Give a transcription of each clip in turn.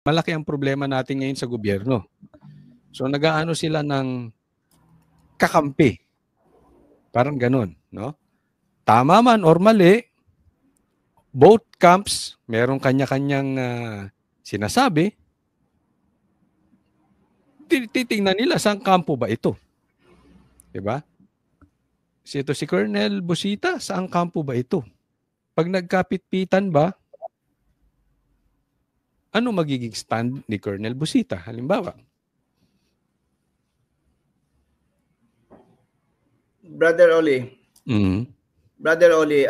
malaki ang problema natin ngayon sa gobyerno. So nag-aano sila ng kakampi. Parang ganun, no? Tama man or mali, both camps, merong kanya-kanyang sinasabi. Titingnan nila saan kampo ba ito. Diba? Si Colonel Busita, saan kampo ba ito? Pag nagkapit-pitan ba, ano magiging stand ni Colonel Busita? Halimbawa. Brother Oli. Brother Oli,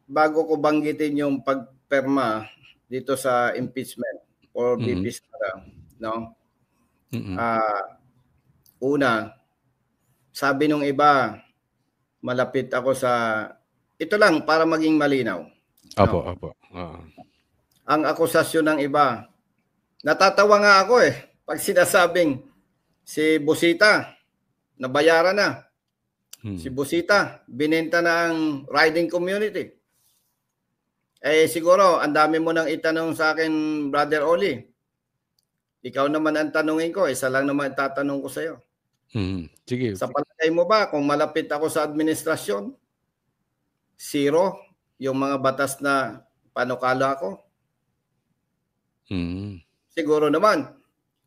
bago ko banggitin yung pagperma dito sa impeachment or VP Sara, no? Una, sabi nung iba, malapit ako sa, ito lang para maging malinaw. Opo. Ang akusasyon ng iba, natatawa nga ako pag sinasabing si Busita, nabayaran na. Si Busita, binenta na ang riding community. Siguro, ang dami mo nang itanong sa akin, Brother Oli. Ikaw naman ang tanungin ko, isa lang naman tatanong ko sa iyo. Sige. Sa palagay mo ba, kung malapit ako sa administrasyon, zero yung mga batas na panukala ko? Siguro naman,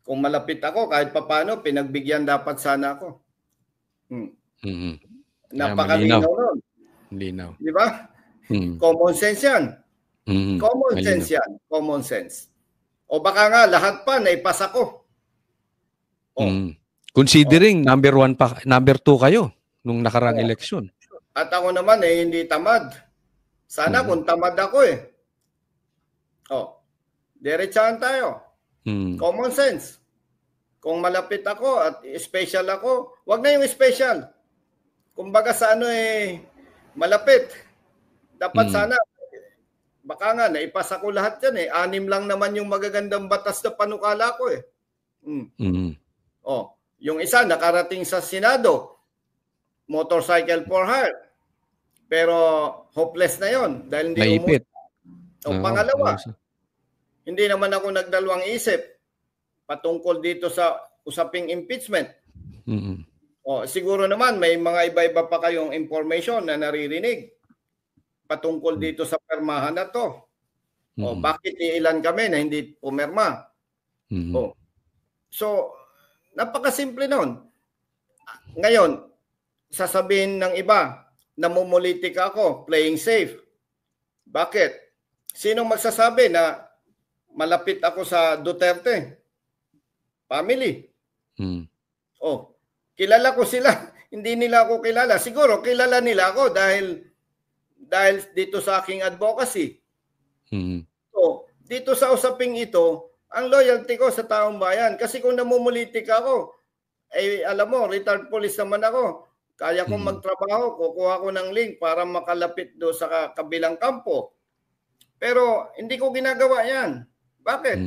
kung malapit ako, kahit papano, pinagbigyan dapat sana ako. Napakalinaw nun. Linaw. Di ba? Common sense yan. Common sense. O baka nga, lahat pa, naipasa ko. Considering number 2 kayo nung nakarang eleksyon. At ako naman hindi tamad. Sana kung tamad ako diretsahan tayo. Common sense. Kung malapit ako at special ako, wag na yung special. Kumbaga sa malapit. Dapat sana, baka nga, naipasa ko lahat yan 6 lang naman yung magagandang batas na panukala ko yung isa nakarating sa Senado, motorcycle for hire. Pero hopeless na yon dahil hindi naipit. Pangalawa, hindi naman ako nagdalawang isip patungkol dito sa usaping impeachment. Siguro naman may mga iba-iba pa kayong information na naririnig patungkol dito sa permahan na to. Bakit ilan kami na hindi pumirma? So, napakasimple nun. Ngayon, sasabihin ng iba, namumulitik ako, playing safe. Bakit? Sinong magsasabi na malapit ako sa Duterte family? Kilala ko sila. Hindi nila ako kilala. Siguro kilala nila ako dahil dito sa aking advocacy. So, dito sa usaping ito, ang loyalty ko sa taong bayan. Kasi kung namumulitik ako, alam mo, retired police naman ako. Kaya kong magtrabaho, kukuha ko ng link para makalapit do sa kabilang kampo. Pero hindi ko ginagawa yan. Bakit?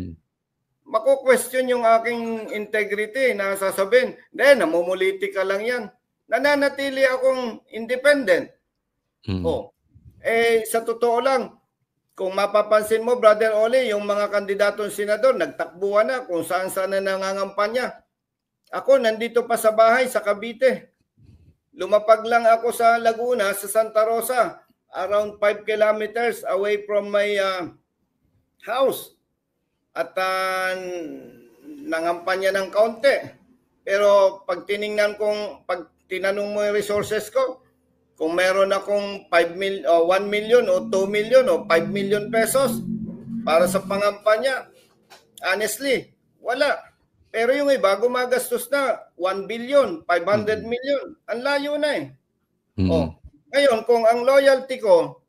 Mako-question yung aking integrity na sasabihin, namumulitik ka lang yan. Nananatili akong independent. Sa totoo lang, kung mapapansin mo, Brother Oli, yung mga kandidatong senador, nagtakbuhan na kung saan-saan na nangangampanya. Ako, nandito pa sa bahay, sa Cavite. Lumapag lang ako sa Laguna, sa Santa Rosa, around 5 kilometers away from my house. At nangampanya ng kaunti. Pero pag tinanong mo yung resources ko, kung meron akong 1 million o 2 million o 5 million pesos para sa pangampanya, honestly, wala. Pero yung iba, gumagastos na 1 billion, 500 million. Ang layo na Ngayon, kung ang loyalty ko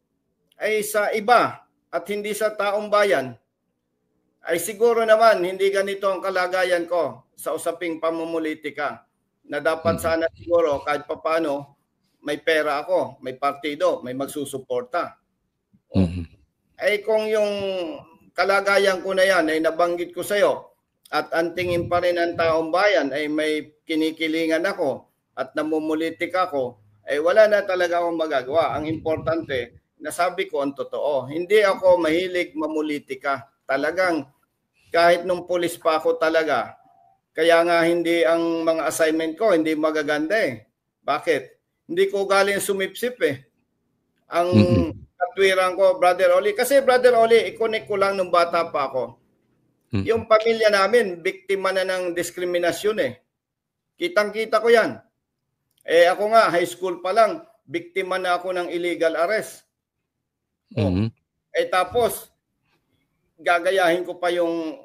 ay sa iba at hindi sa taong bayan, ay siguro naman hindi ganito ang kalagayan ko sa usaping pamumulitika na dapat sana siguro kahit papano may pera ako, may partido, may magsusuporta. Kung yung kalagayan ko na yan ay nabanggit ko sa iyo at antingin pa rin ang taong bayan ay may kinikilingan ako at namumulitik ako, ay wala na talaga akong magagawa. Ang importante, nasabi ko ang totoo. Hindi ako mahilig mamulitika. talagang kahit nung pulis pa ako talaga, kaya nga hindi ang mga assignment ko hindi magaganda eh. Bakit? Hindi ko galing sumipsip eh. Ang katwiran ko, Brother Oli, kasi Brother Oli, i-connect ko lang nung bata pa ako. Yung pamilya namin, biktima na ng diskriminasyon eh. Kitang-kita ko yan. Eh ako nga, high school pa lang, biktima na ako ng illegal arrest. Eh tapos, gagayahin ko pa yung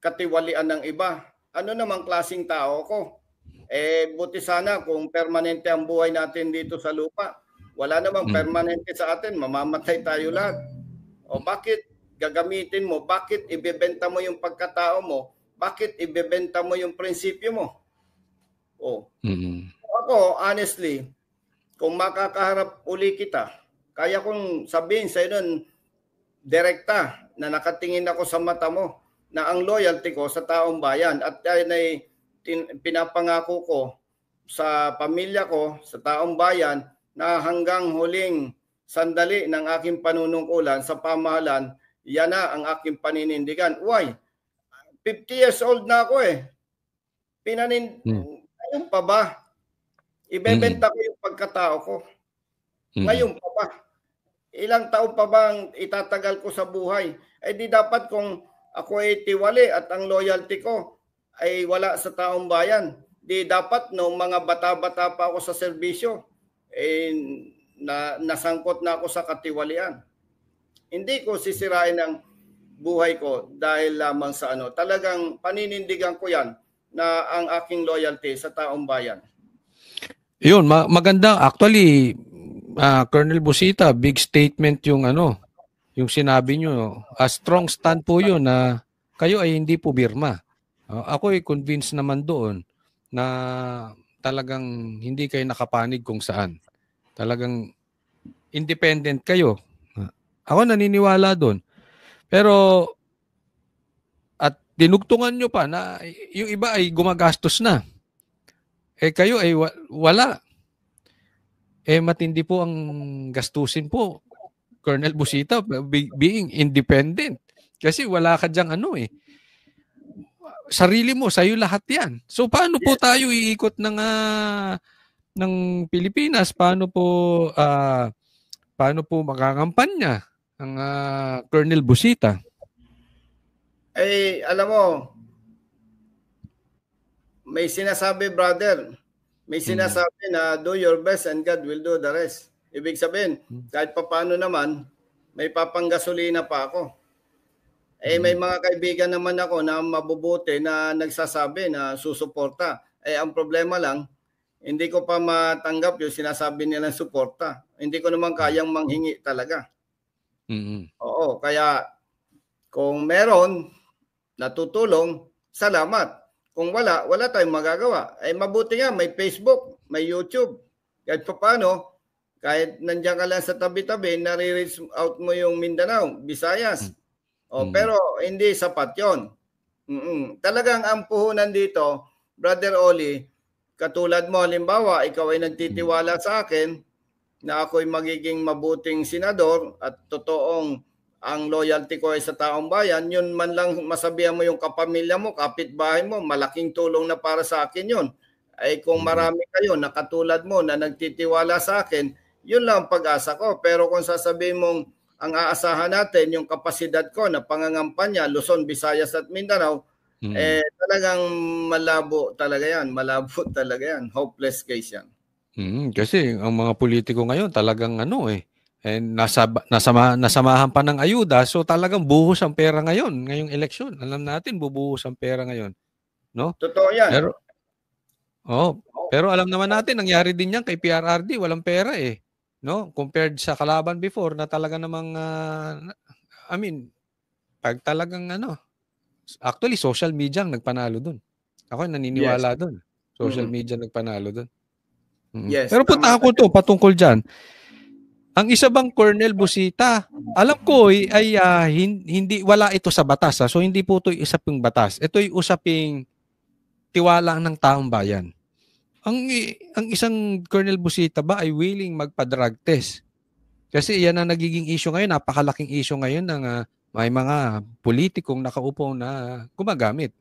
katiwalian ng iba. Ano namang klaseng tao ko? Eh, buti sana kung permanente ang buhay natin dito sa lupa. Wala namang permanente sa atin, mamamatay tayo lahat. O bakit gagamitin mo? Bakit ibebenta mo yung pagkatao mo? Bakit ibebenta mo yung prinsipyo mo? O, ako, honestly, kung makakaharap uli kita, kaya kong sabihin sa iyo direkta na nakatingin ako sa mata mo na ang loyalty ko sa taong bayan at yan ay pinapangako ko sa pamilya ko, sa taong bayan na hanggang huling sandali ng aking panunungkulan sa pamahalan, yan na ang aking paninindigan. Why? 50 years old na ako eh. Ngayon pa ba? Ibebenta ko yung pagkatao ko. Ngayon pa ba? Ilang taon pa bang itatagal ko sa buhay? Eh di dapat kung ako ay tiwali at ang loyalty ko ay wala sa taong bayan. Di dapat nung mga bata-bata pa ako sa serbisyo, eh, nasangkot na ako sa katiwalian. Hindi ko sisirain ang buhay ko dahil lamang sa ano. Talagang paninindigan ko yan na ang aking loyalty sa taong bayan. Yun, maganda. Actually, Colonel Busita, big statement yung yung sinabi nyo. A strong stand po yun na kayo ay hindi po birma. Ako ay convinced naman doon na talagang hindi kayo nakapanig kung saan. Talagang independent kayo. Ako naniniwala doon. Pero at dinugtungan nyo pa na yung iba ay gumagastos na. Eh kayo ay wala. Eh matindi po ang gastusin po, Colonel Busita, being independent. Kasi wala ka dyang sarili mo, sa'yo lahat yan. So paano po tayo iikot ng Pilipinas? Paano po makangampanya ang Colonel Busita? Eh, alam mo, may sinasabi, brother, may sinasabi na do your best and God will do the rest. Ibig sabihin, kahit paano naman, may papanggasolina pa ako. Eh may mga kaibigan naman ako na mabubuti na nagsasabi na susuporta. Eh ang problema lang, hindi ko pa matanggap yung sinasabi nilang suporta. Hindi ko naman kayang manghingi talaga. Oo, kaya kung meron natutulong, salamat. Kung wala tayong magagawa. Eh mabuti nga, may Facebook, may YouTube. Kahit paano, kahit nandiyan ka lang sa tabi-tabi, nare-reach out mo yung Mindanao, Visayas. Pero hindi sapat yun. Talagang ang puhunan dito, Brother Oli, katulad mo, halimbawa, ikaw ay nagtitiwala sa akin na ako'y magiging mabuting senador at totoong ang loyalty ko ay sa taong bayan, yun man lang masabihan mo yung kapamilya mo, kapitbahay mo, malaking tulong na para sa akin yun. Ay kung marami kayo na katulad mo na nagtitiwala sa akin, yun lang ang pag-asa ko. Pero kung sasabihin mong ang aasahan natin, yung kapasidad ko na pangangampanya, Luzon, Visayas at Mindanao, eh talagang malabo talaga yan. Malabo talaga yan. Hopeless case yan. Kasi ang mga politiko ngayon talagang nasamahan pa ng ayuda, so talagang buhos ang pera ngayon, ngayong eleksyon. Alam natin, bubuhos ang pera ngayon. No? Totoo yan. Pero alam naman natin, nangyari din yan kay PRRD, walang pera eh. No? Compared sa kalaban before na talaga namang, pag talagang actually social media ang nagpanalo dun. Ako naniniwala dun. Social media nagpanalo dun. Yes. Pero punta ako to, patungkol dyan. Ang isa bang Colonel Busita, alam ko ay hindi wala ito sa batas. So hindi po ito usaping batas. Ito ay usaping tiwala ng taong bayan. Ang isang Colonel Busita ba ay willing magpa-drug test? Kasi yan ang nagiging issue ngayon, napakalaking issue ngayon ng may mga politikong nakaupo na gumagamit.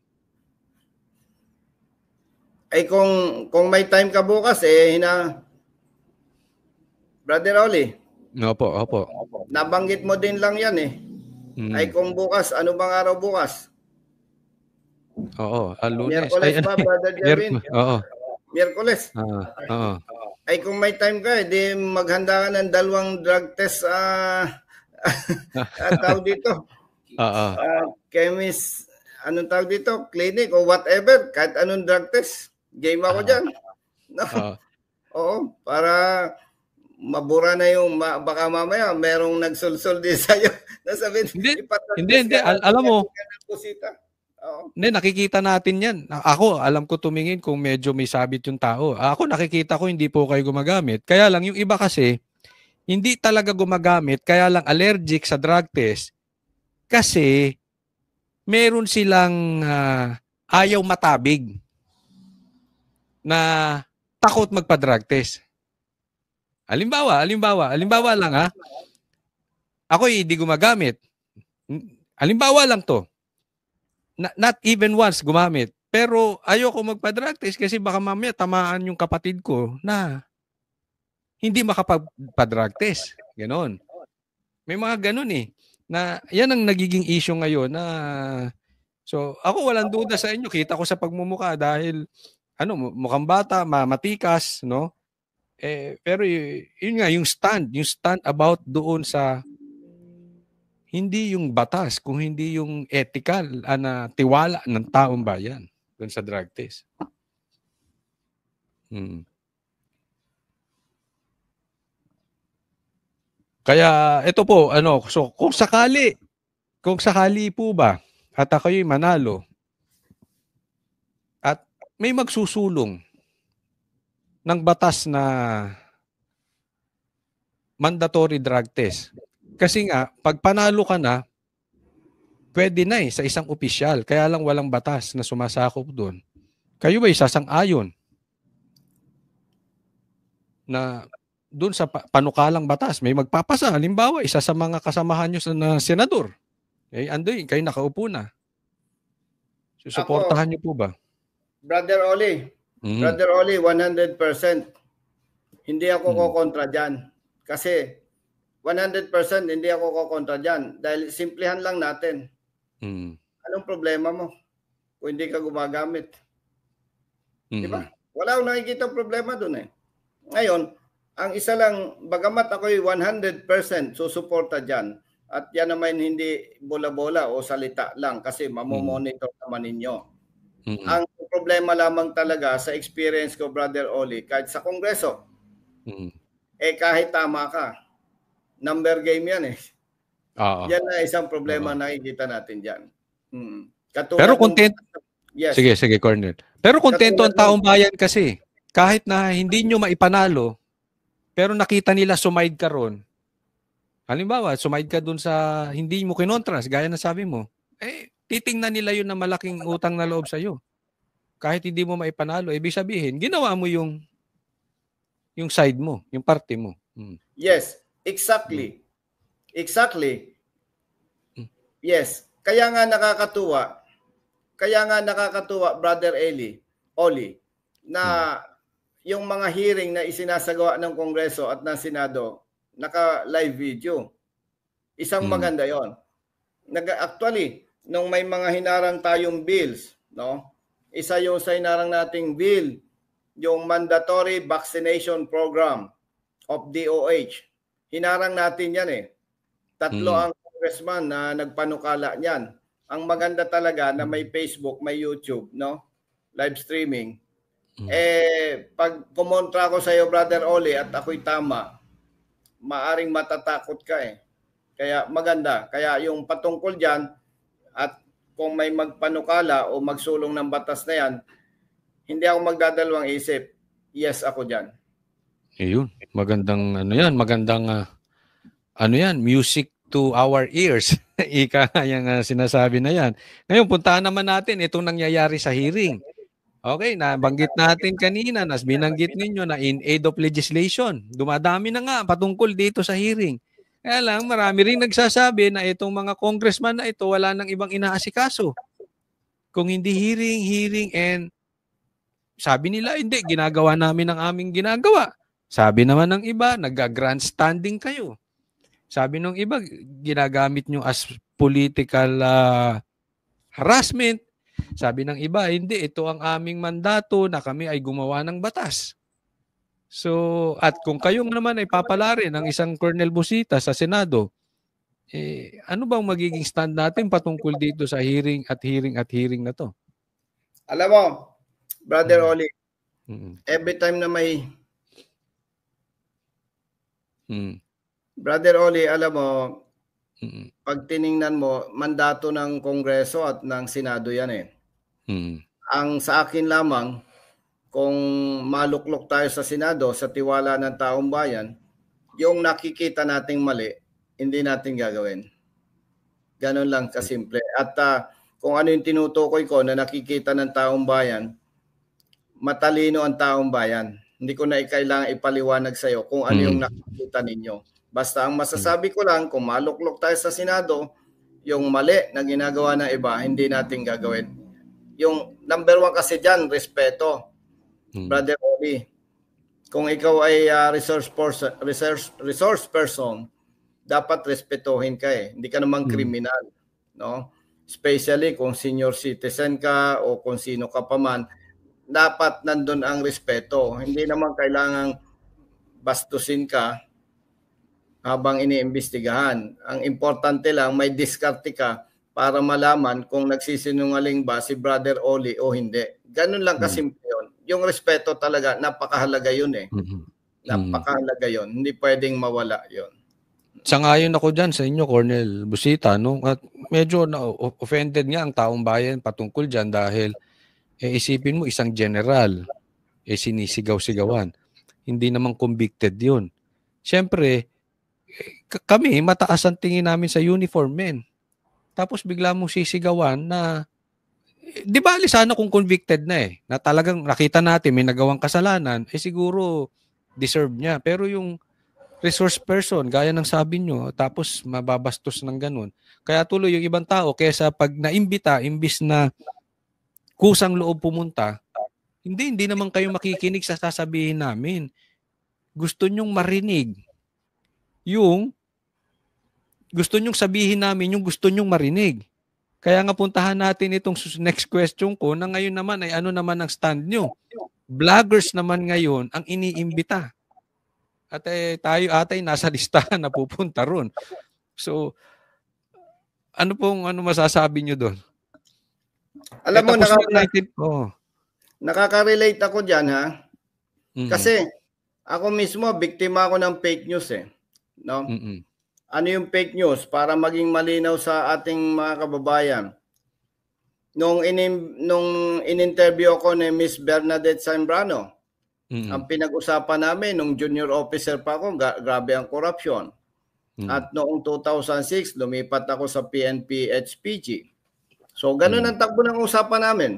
Ay kung may time ka bukas Brother Oli, Opo. nabanggit mo din lang yan Ay kung bukas, ano bang araw bukas? Oo, Lunes. Miyerkules ba, Brother Jerwin? Oo. Miyerkules. Oo. Ay kung may time ka, di maghanda ka ng 2 drug test tawag dito. Chemist, anong tawag dito? Clinic o whatever, kahit anong drug test. Game ako dyan. No? Oo, para mabura na yung, baka mamaya merong nagsulsul din sa'yo. Nasabihin, hindi. Alam mo, hindi, nakikita natin yan. Ako, alam ko tumingin kung medyo may sabit yung tao. Ako, nakikita ko hindi po kayo gumagamit. Kaya lang, yung iba kasi, hindi talaga gumagamit, kaya lang allergic sa drug test kasi meron silang ayaw matabig na takot magpa-drug test. Halimbawa lang ako hindi gumagamit. Halimbawa lang to. Not even once gumamit. Pero ayoko magpa-drug test kasi baka mamaya tamaan yung kapatid ko na hindi makapag-drug test. Ganon. May mga ganon na yan ang nagiging issue ngayon na so ako walang duda sa inyo. Kita ko sa pagmumukha dahil mukhang bata, matikas, no? Pero yun nga, yung stand about doon sa hindi yung batas, kung hindi yung ethical na tiwala ng taong bayan doon sa drug test. Kaya ito po, so kung sakali po ba at ako'y manalo at may magsusulong ng batas na mandatory drug test. Kasi nga, pag panalo ka na, pwede na sa isang opisyal. Kaya lang walang batas na sumasakop doon. Kayo ba isasang-ayon na doon sa panukalang batas, may magpapasa. Halimbawa, isa sa mga kasamahan nyo na senador. Andoy, kayo nakaupo na. Susuportahan nyo po ba? Brother Oli, 100%. Hindi ako kokontra dyan. Kasi 100% hindi ako kokontra dyan. Dahil simplihan lang natin. Anong problema mo kung hindi ka gumagamit? Diba? Wala akong nakikita problema dun Ngayon, ang isa lang, bagamat ako'y 100% susuporta dyan, at yan naman hindi bola-bola o salita lang kasi mamomonitor naman ninyo. Ang problema lamang talaga sa experience ko, Brother Oli, kahit sa Kongreso, kahit tama ka, number game yan Yan na isang problema nakikita natin dyan. Pero kontento, yes. Sige, Colonel. Pero kontento ang taong bayan kasi, kahit na hindi nyo maipanalo, pero nakita nila sumaid ka ron. Halimbawa, sumaid ka dun sa hindi mo kinontras, gaya na sabi mo, titingnan nila yun na malaking utang na loob sa'yo. Kahit hindi mo maipanalo, ibig sabihin, ginawa mo yung side mo, yung parte mo. Yes, exactly. Exactly. Yes. Kaya nga nakakatuwa, Brother Oli, na yung mga hearing na isinasagawa ng Kongreso at ng Senado, naka-live video. Isang maganda yon. Actually, nung may mga hinarang tayong bills, no? Isa yung sa hinarang nating bill, yung mandatory vaccination program of DOH. Hinarang natin yan 3 ang congressman na nagpanukala niyan. Ang maganda talaga na may Facebook, may YouTube, no? Live streaming. Pag kumontra ko sa iyo, Brother Oli, at ako'y tama, maaring matatakot ka Kaya maganda. Kaya yung patungkol diyan, at kung may magpanukala o magsulong ng batas na yan, hindi ako magdadalawang isip. Yes ako diyan. Ayun, magandang music to our ears. Ika yung sinasabi na yan. Ngayon, puntahan naman natin itong nangyayari sa hearing. Okay, nabanggit natin kanina, binanggit ninyo na in aid of legislation. Dumadami na nga patungkol dito sa hearing. Kaya lang, marami rin nagsasabi na itong mga congressman na ito, wala nang ibang inaasikaso. Kung hindi hearing, and sabi nila, hindi, ginagawa namin ang aming ginagawa. Sabi naman ng iba, nag-grandstanding kayo. Sabi ng iba, ginagamit nyo as political harassment. Sabi ng iba, hindi, ito ang aming mandato na kami ay gumawa ng batas. So, at kung kayo naman ay papalarin ng isang Colonel Busita sa Senado, ano bang magiging stand natin patungkol dito sa hearing na to? Alam mo, Brother Oli, every time na may Brother Oli, alam mo, pag tiningnan mo, mandato ng Kongreso at ng Senado yan eh. Ang sa akin lamang, kung maluklok tayo sa Senado, sa tiwala ng taong bayan, yung nakikita nating mali, hindi natin gagawin. Ganon lang kasimple. At kung ano yung tinutukoy ko na nakikita ng taong bayan, matalino ang taong bayan. Hindi ko na kailangan ipaliwanag sa iyo kung ano yung nakikita ninyo. Basta ang masasabi ko lang, kung maluklok tayo sa Senado, yung mali na ginagawa ng iba, hindi natin gagawin. Yung number 1 kasi dyan, respeto. Brother Oli, kung ikaw ay resource person, dapat respetuhin ka eh. Hindi ka naman kriminal, no? Especially kung senior citizen ka o kung sino ka pa man, dapat nandun ang respeto. Hindi naman kailangang bastusin ka habang iniimbestigahan. Ang importante lang, may diskarte ka para malaman kung nagsisinungaling ba si Brother Oli o hindi. Ganun lang kasimple yun. Yung respeto talaga, napakahalaga yun eh. Napakahalaga yun. Hindi pwedeng mawala yun. Sangayon ako dyan sa inyo, Colonel Busita, no? At medyo offended nga ang taong bayan patungkol dyan dahil isipin mo isang general, sinisigaw-sigawan. Hindi naman convicted yun. Siyempre, kami, mataas ang tingin namin sa uniform men. Tapos bigla mong sisigawan na, di ba sana kung convicted na na talagang nakita natin may nagawang kasalanan, siguro deserve niya. Pero yung resource person, gaya ng sabi nyo, tapos mababastos ng ganun. Kaya tuloy yung ibang tao, kaysa pag naimbita, imbis na kusang loob pumunta, hindi naman kayo makikinig sa sasabihin namin. Gusto nyong marinig gusto nyong sabihin namin yung gusto nyong marinig. Kaya nga puntahan natin itong next question ko na ngayon naman ay ano naman ang stand nyo. Vloggers naman ngayon ang iniimbita. At tayo atay nasa listahan na pupunta ron. So, ano masasabi nyo doon? Alam mo, nakaka-relate ako dyan ha. Kasi ako mismo, biktima ako ng fake news eh. No? Ano yung fake news? Para maging malinaw sa ating mga kababayan. Nung in-interview ako ni Miss Bernadette Zambrano, ang pinag-usapan namin, nung junior officer pa ako, grabe ang korupsyon. At noong 2006, lumipat ako sa PNP HPG. So, ganun ang takbo ng usapan namin.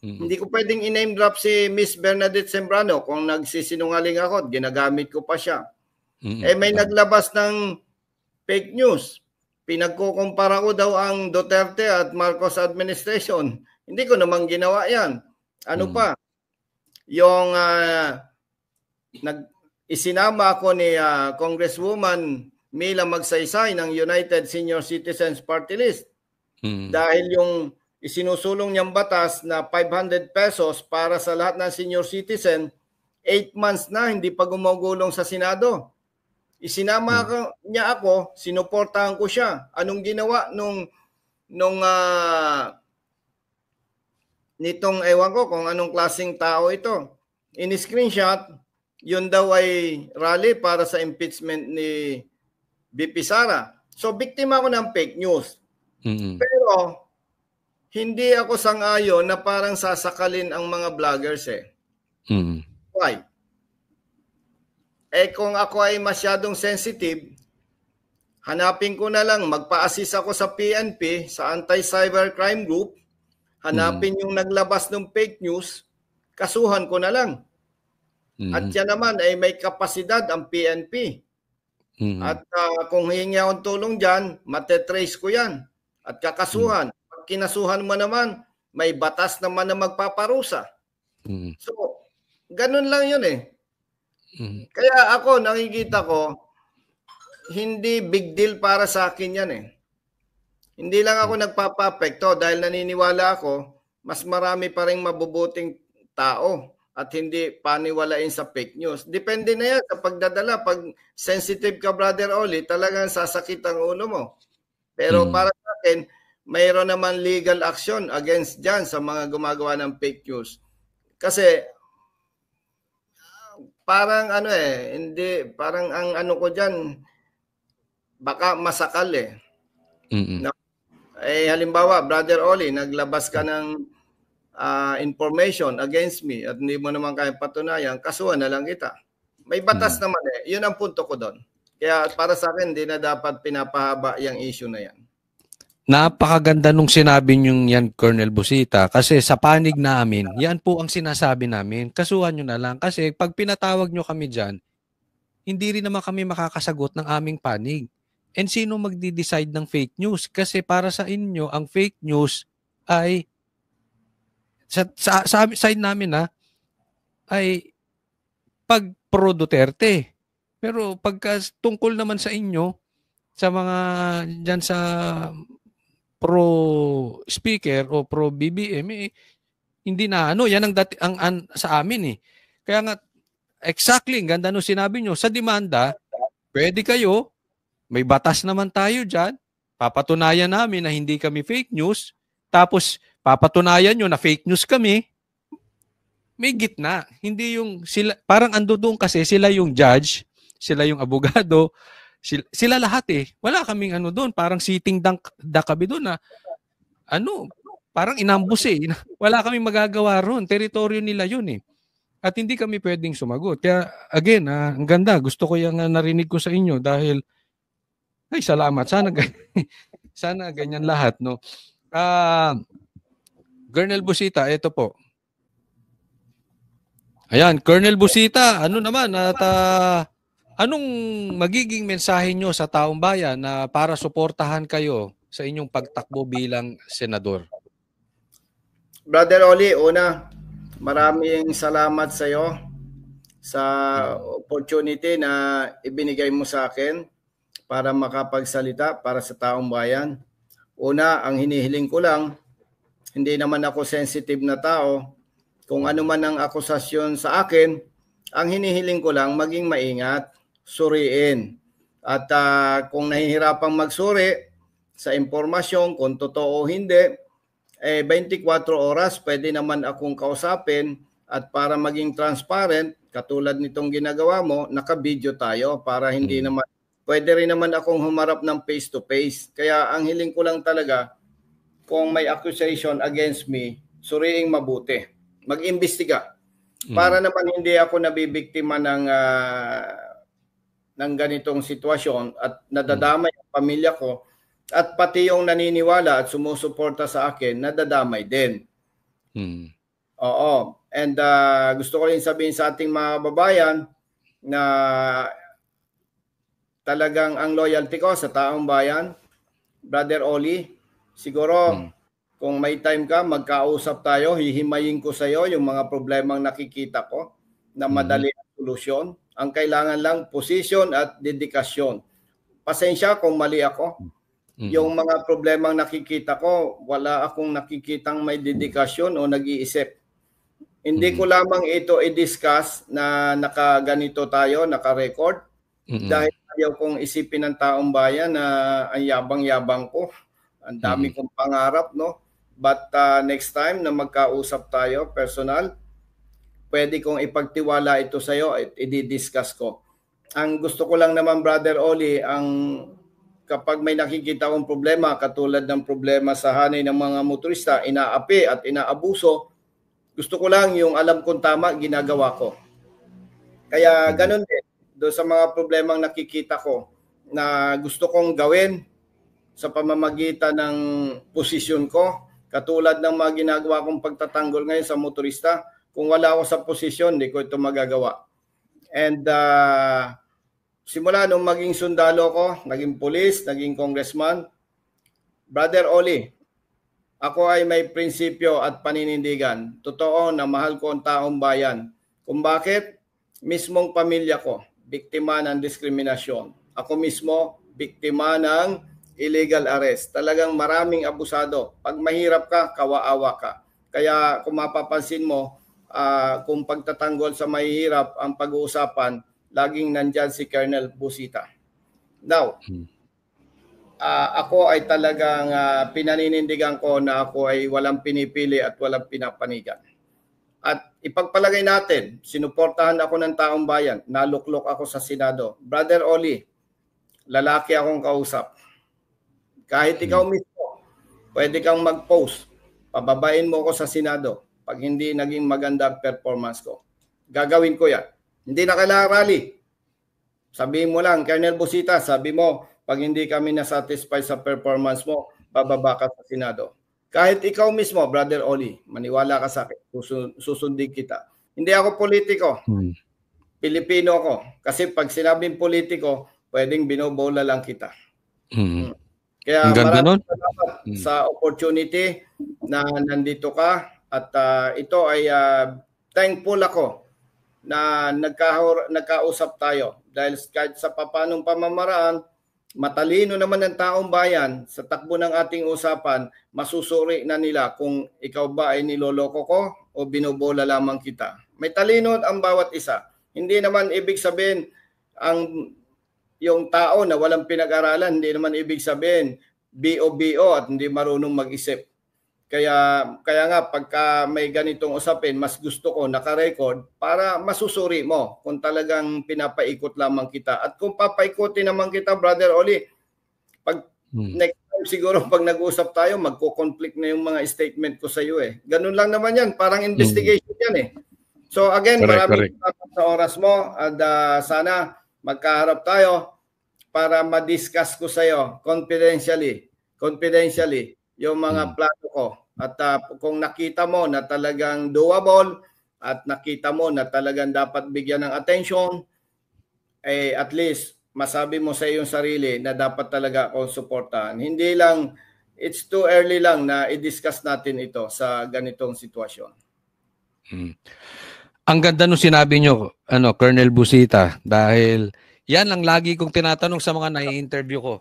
Hindi ko pwedeng i-name drop si Miss Bernadette Zambrano kung nagsisinungaling ako at ginagamit ko pa siya. May naglabas ng fake news. Pinagkukumpara ko daw ang Duterte at Marcos administration. Hindi ko naman ginawa yan. Ano pa? Yung isinama ako ni Congresswoman Mila Magsaysay ng United Senior Citizens Party List. Dahil yung isinusulong niyang batas na 500 pesos para sa lahat ng senior citizen, 8 months na hindi pa gumugulong sa Senado. Isinama niya ako, sinuportahan ko siya. Anong ginawa nitong ewan ko kung anong klaseng tao ito. In-screenshot, yun daw ay rally para sa impeachment ni BP Sara. So, biktima ako ng fake news. Pero, hindi ako sang-ayon na parang sasakalin ang mga vloggers eh. Why? Kung ako ay masyadong sensitive, hanapin ko na lang, magpa-assist ako sa PNP, sa Anti-Cybercrime Group, hanapin yung naglabas ng fake news, kasuhan ko na lang. At yan naman ay may kapasidad ang PNP. At kung hihingi akong tulong dyan, matetrace ko yan at kakasuhan. Pag kinasuhan mo naman, may batas naman na magpaparusa. So, ganun lang yun eh. Kaya ako, nakikita ko, hindi big deal para sa akin yan eh. Hindi lang ako nagpapapekto dahil naniniwala ako, mas marami pa rin mabubuting tao at hindi paniwalain sa fake news. Depende na yan sa pagdadala. Pag sensitive ka, Brother Oli, talagang sasakit ang ulo mo. Pero para sa akin, mayroon naman legal action against dyan sa mga gumagawa ng fake news. Kasi parang hindi, parang ang ko dyan, baka masakal eh. Halimbawa, Brother Oli, naglabas ka ng information against me at hindi mo naman kaya patunayan, kasuhan na lang kita. May batas naman eh. Yun ang punto ko doon. Kaya para sa akin, hindi na dapat pinapahaba yung issue na yan. Napakaganda nung sinabi nyo yan, Colonel Busita, kasi sa panig namin, yan po ang sinasabi namin. Kasuhan nyo na lang kasi pag pinatawag nyo kami dyan, hindi rin naman kami makakasagot ng aming panig. And sino magdi-decide ng fake news? Kasi para sa inyo, ang fake news ay sa side namin ay pag pro Duterte. Pero pagka tungkol naman sa inyo, sa mga dyan sa pro speaker o pro BBM, hindi na yan ang sa amin eh. Kaya nga, exactly, ganda nung sinabi nyo, sa demanda, pwede kayo, may batas naman tayo dyan, papatunayan namin na hindi kami fake news, tapos papatunayan nyo na fake news kami, may gitna. Hindi yung sila, parang ando doon kasi sila yung judge, sila yung abogado, sila lahat eh. Wala kaming doon, parang sitting duck kami doon na parang inambus eh. Wala kaming magagawa roon, teritoryo nila yun eh. At hindi kami pwedeng sumagot. Kaya again, ang ganda, gusto ko yung narinig ko sa inyo dahil ay salamat. Sana ganyan lahat, no. Colonel Busita, ito po. Ayan, Colonel Busita, naman at anong magiging mensahe nyo sa taong bayan na para suportahan kayo sa inyong pagtakbo bilang senador? Brother Oli, una, maraming salamat sa iyo sa opportunity na ibinigay mo sa akin para makapagsalita para sa taong bayan. Una, ang hinihiling ko lang, hindi naman ako sensitive na tao. Kung ano man ang akusasyon sa akin, ang hinihiling ko lang maging maingat, suriin. At kung nahihirapang magsuri sa impormasyon, kung totoo o hindi, 24 oras pwede naman akong kausapin at para maging transparent, katulad nitong ginagawa mo, naka-video tayo para hindi naman, pwede rin naman akong humarap ng face-to-face. Kaya ang hiling ko lang talaga, kung may accusation against me, suriing mabuti. Mag-imbestiga. Para naman hindi ako nabibiktima ng ganitong sitwasyon at nadadamay ang pamilya ko at pati yung naniniwala at sumusuporta sa akin, nadadamay din. Oo. And gusto ko rin sabihin sa ating mga babayan na talagang ang loyalty ko sa taong bayan, Brother Oli, siguro kung may time ka, magkausap tayo, hihimayin ko sa iyo yung mga problemang nakikita ko na madali ang solusyon. Ang kailangan lang, posisyon at dedikasyon. Pasensya kung mali ako. Yung mga problemang nakikita ko, wala akong nakikitang may dedikasyon o nag-iisip. Hindi ko lamang ito i-discuss na nakaganito tayo, naka-record. Dahil ayaw kong isipin ng taong bayan na ang yabang-yabang ko. Ang dami kong pangarap, no? But next time na magkausap tayo, personal, pwede kong ipagtiwala ito sa iyo at i-discuss ko. Ang gusto ko lang naman, Brother Oli, kapag may nakikita akong problema, katulad ng problema sa hanay ng mga motorista, inaapi at inaabuso, gusto ko lang yung alam kong tama, ginagawa ko. Kaya ganun din, doon sa mga problemang nakikita ko na gusto kong gawin sa pamamagitan ng posisyon ko, katulad ng mga ginagawa kong pagtatanggol ngayon sa motorista, kung wala ako sa posisyon, hindi ko ito magagawa. And simula nung maging sundalo ko, naging pulis, naging congressman, Brother Oli, ako ay may prinsipyo at paninindigan. Totoo na mahal ko ang taong bayan. Kung bakit? Mismong pamilya ko, biktima ng diskriminasyon. Ako mismo, biktima ng illegal arrest. Talagang maraming abusado. Pag mahirap ka, kawaawa ka. Kaya kung mapapansin mo, kung pagtatanggol sa mahihirap ang pag-uusapan, laging nandyan si Colonel Busita. Now, ako ay talagang pinaninindigan ko na ako ay walang pinipili at walang pinapanigan. At ipagpalagay natin, sinuportahan ako ng taong bayan, naluklok ako sa Senado. Brother Oli, lalaki akong kausap. Kahit ikaw mismo, pwede kang mag-post. Pababain mo ko sa Senado pag hindi naging maganda ang performance ko. Gagawin ko yan. Hindi na kailangan rally. Sabihin mo lang, Colonel Busita, sabi mo, pag hindi kami nasatisfy sa performance mo, bababa ka sa Senado. Kahit ikaw mismo, Brother Oli, maniwala ka sa akin, susundin kita. Hindi ako politiko. Pilipino ako. Kasi pag sinabing politiko, pwedeng binobola lang kita. Kaya maraming salamat sa opportunity na nandito ka. At ito ay thankful ako na nagkausap tayo. Dahil kahit sa papanong pamamaraan, matalino naman ng taong bayan sa takbo ng ating usapan, masusuri na nila kung ikaw ba ay niloloko ko o binobola lamang kita. May talino ang bawat isa. Hindi naman ibig sabihin yung tao na walang pinag-aralan, hindi naman ibig sabihin BO at hindi marunong mag-isip. Kaya nga pagka may ganitong usapin, mas gusto ko naka-record para masusuri mo kung talagang pinapaikot lamang kita. At kung papaikutin naman kita, Brother Oli, pag next time siguro pag nag-usap tayo, magko-conflict na yung mga statement ko sa iyo eh. Ganun lang naman yan, parang investigation yan eh. So again, maraming salamat sa oras mo at sana magkaharap tayo para ma-discuss ko sa iyo confidentially yung mga plano ko. At kung nakita mo na talagang doable at nakita mo na talagang dapat bigyan ng attention, at least masabi mo sa iyong sarili na dapat talaga akong suportahan. Hindi lang, it's too early lang na i-discuss natin ito sa ganitong sitwasyon. Ang ganda nung sinabi nyo, Colonel Busita, dahil yan ang lagi kong tinatanong sa mga nai-interview ko.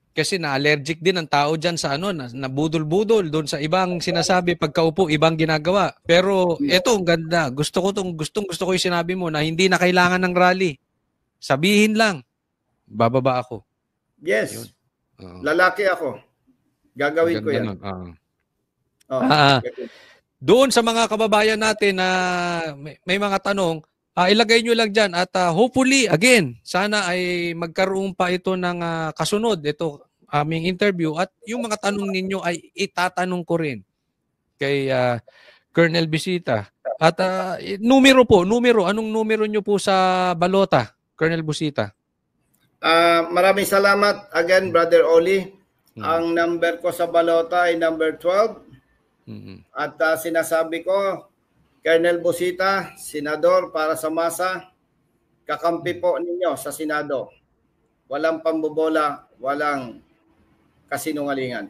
Kasi na-allergic din ang tao dyan sa nabudol-budol doon sa ibang sinasabi pagkaupo, ibang ginagawa. Pero ito ang ganda. Gusto ko yung sinabi mo na hindi na kailangan ng rally. Sabihin lang, bababa ako. Yes. Lalaki ako. Gagawin ko yan. Doon sa mga kababayan natin na may mga tanong, ilagay nyo lang dyan at hopefully, again, sana ay magkaroon pa ito ng kasunod, ito aming interview at yung mga tanong ninyo ay itatanong ko rin kay Colonel Busita. At numero, anong numero nyo po sa balota, Colonel Busita? Maraming salamat again, Brother Oli. Ang number ko sa balota ay number 12. At sinasabi ko, Colonel Busita, senador para sa masa, kakampi po ninyo sa Senado. Walang pambobola, walang kasinungalingan.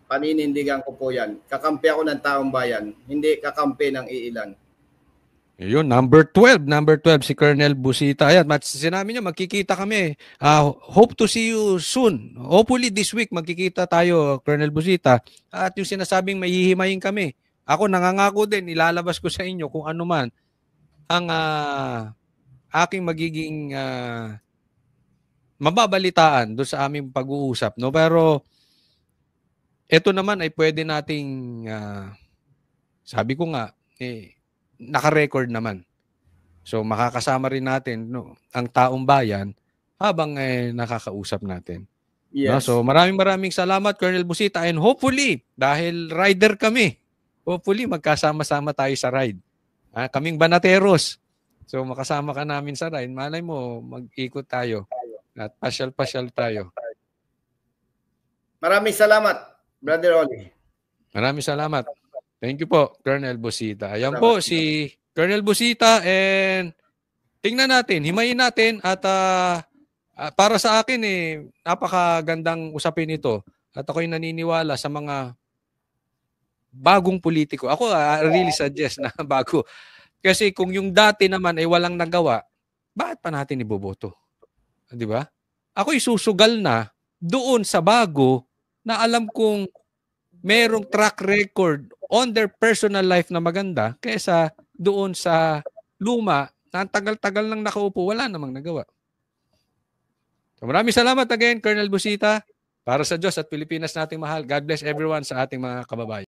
Paninindigan ko po yan. Kakampi ako ng taong bayan, hindi kakampi ng iilan. Yun, number 12 si Colonel Busita. Ayan, sinabi niya, magkikita kami. Hope to see you soon. Hopefully this week magkikita tayo, Colonel Busita. At yung sinasabing mahihimayin kami. Ako nangangako din, ilalabas ko sa inyo kung ano man ang aking magiging mababalitaan doon sa aming pag-uusap. No? Pero ito naman ay pwede nating, sabi ko nga, naka-record naman. So makakasama rin natin ang taong bayan habang nakakausap natin. Yes. No? So maraming salamat, Colonel Busita. And hopefully, dahil rider kami, hopefully magkasama-sama tayo sa ride. Kaming banateros. So makasama ka namin sa ride. Malay mo, mag-ikot tayo. At pasyal-pasyal tayo. Maraming salamat, Brother Oli. Maraming salamat. Thank you po, Colonel Busita. Ayan po si Colonel Busita and tingnan natin, himayin natin at para sa akin napakagandang usapin ito at ako'y naniniwala sa mga bagong politiko. Ako really suggest na bago. Kasi kung yung dati naman ay walang nagawa, bakit pa natin iboboto? Di ba? Ako isusugal na doon sa bago na alam kong merong track record on their personal life na maganda kaysa doon sa luma na ang tagal-tagal nang nakaupo, wala namang nagawa. So maraming salamat again, Colonel Busita. Para sa Diyos at Pilipinas nating mahal. God bless everyone sa ating mga kababayan.